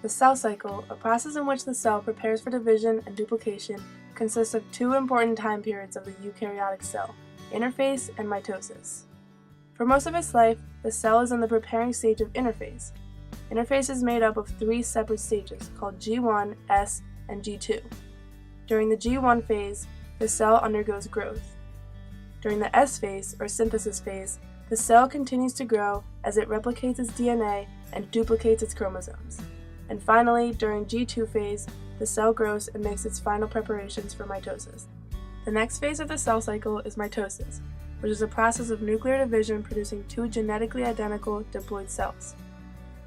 The cell cycle, a process in which the cell prepares for division and duplication, consists of two important time periods of the eukaryotic cell, interphase and mitosis. For most of its life, the cell is in the preparing stage of interphase. Interphase is made up of three separate stages called G1, S, and G2. During the G1 phase, the cell undergoes growth. During the S phase, or synthesis phase, the cell continues to grow as it replicates its DNA and duplicates its chromosomes. And finally, during G2 phase, the cell grows and makes its final preparations for mitosis. The next phase of the cell cycle is mitosis, which is a process of nuclear division producing two genetically identical diploid cells.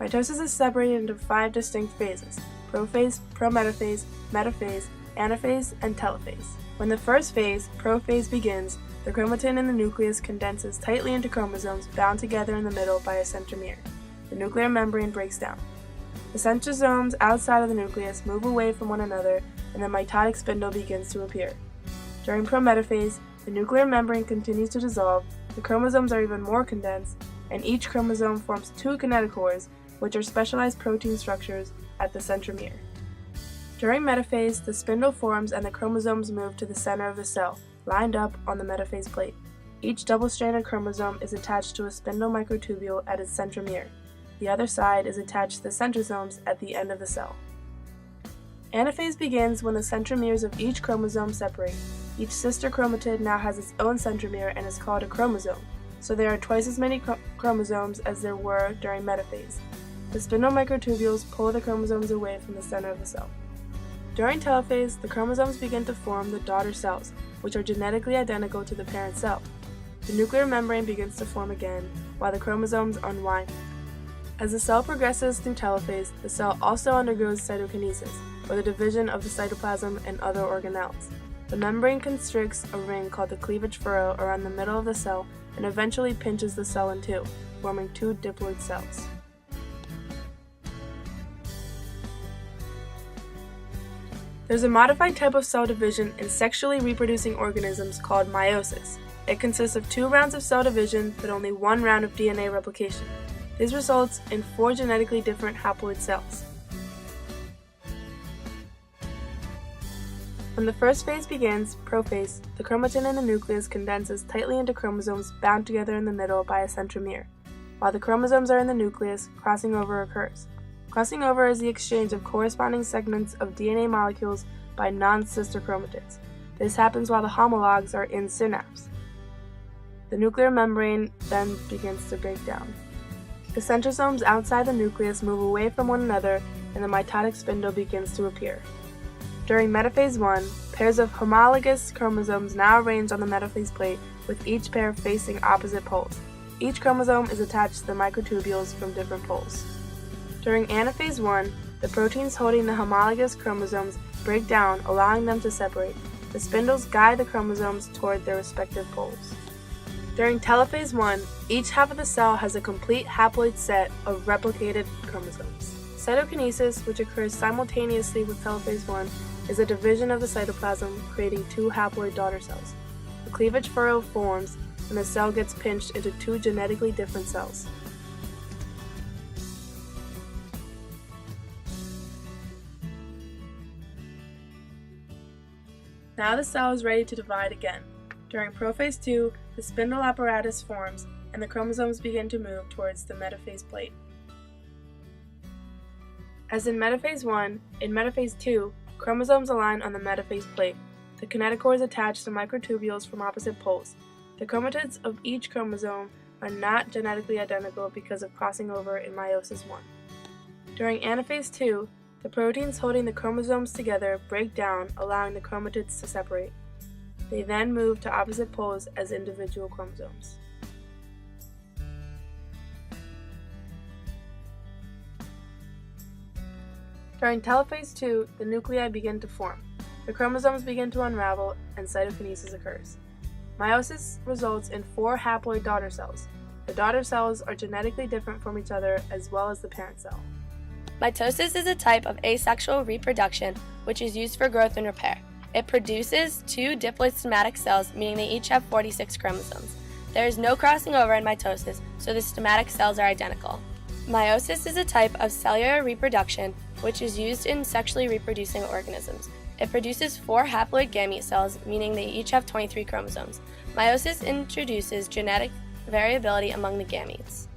Mitosis is separated into 5 distinct phases: prophase, prometaphase, metaphase, anaphase, and telophase. When the first phase, prophase, begins, the chromatin in the nucleus condenses tightly into chromosomes bound together in the middle by a centromere. The nuclear membrane breaks down. The centrosomes outside of the nucleus move away from one another, and the mitotic spindle begins to appear. During prometaphase, the nuclear membrane continues to dissolve, the chromosomes are even more condensed, and each chromosome forms 2 kinetochores, which are specialized protein structures at the centromere. During metaphase, the spindle forms and the chromosomes move to the center of the cell, lined up on the metaphase plate. Each double-stranded chromosome is attached to a spindle microtubule at its centromere. The other side is attached to the centrosomes at the end of the cell. Anaphase begins when the centromeres of each chromosome separate. Each sister chromatid now has its own centromere and is called a chromosome, so there are twice as many chromosomes as there were during metaphase. The spindle microtubules pull the chromosomes away from the center of the cell. During telophase, the chromosomes begin to form the daughter cells, which are genetically identical to the parent cell. The nuclear membrane begins to form again, while the chromosomes unwind. As the cell progresses through telophase, the cell also undergoes cytokinesis, or the division of the cytoplasm and other organelles. The membrane constricts a ring called the cleavage furrow around the middle of the cell and eventually pinches the cell in two, forming 2 diploid cells. There's a modified type of cell division in sexually reproducing organisms called meiosis. It consists of 2 rounds of cell division but only 1 round of DNA replication. This results in 4 genetically different haploid cells. When the first phase begins, prophase, the chromatin in the nucleus condenses tightly into chromosomes bound together in the middle by a centromere. While the chromosomes are in the nucleus, crossing over occurs. Crossing over is the exchange of corresponding segments of DNA molecules by non-sister chromatids. This happens while the homologs are in synapse. The nuclear membrane then begins to break down. The centrosomes outside the nucleus move away from one another and the mitotic spindle begins to appear. During metaphase 1, pairs of homologous chromosomes now arrange on the metaphase plate with each pair facing opposite poles. Each chromosome is attached to the microtubules from different poles. During anaphase 1, the proteins holding the homologous chromosomes break down, allowing them to separate. The spindles guide the chromosomes toward their respective poles. During telophase 1, each half of the cell has a complete haploid set of replicated chromosomes. Cytokinesis, which occurs simultaneously with telophase 1, is a division of the cytoplasm, creating 2 haploid daughter cells. The cleavage furrow forms, and the cell gets pinched into 2 genetically different cells. Now the cell is ready to divide again. During prophase 2, the spindle apparatus forms, and the chromosomes begin to move towards the metaphase plate. As in metaphase 1, in metaphase 2, chromosomes align on the metaphase plate. The kinetochores attach to microtubules from opposite poles. The chromatids of each chromosome are not genetically identical because of crossing over in meiosis 1. During anaphase 2, the proteins holding the chromosomes together break down, allowing the chromatids to separate. They then move to opposite poles as individual chromosomes. During telophase 2, the nuclei begin to form. The chromosomes begin to unravel, and cytokinesis occurs. Meiosis results in 4 haploid daughter cells. The daughter cells are genetically different from each other as well as the parent cell. Mitosis is a type of asexual reproduction which is used for growth and repair. It produces 2 diploid somatic cells, meaning they each have 46 chromosomes. There is no crossing over in mitosis, so the somatic cells are identical. Meiosis is a type of cellular reproduction which is used in sexually reproducing organisms. It produces 4 haploid gamete cells, meaning they each have 23 chromosomes. Meiosis introduces genetic variability among the gametes.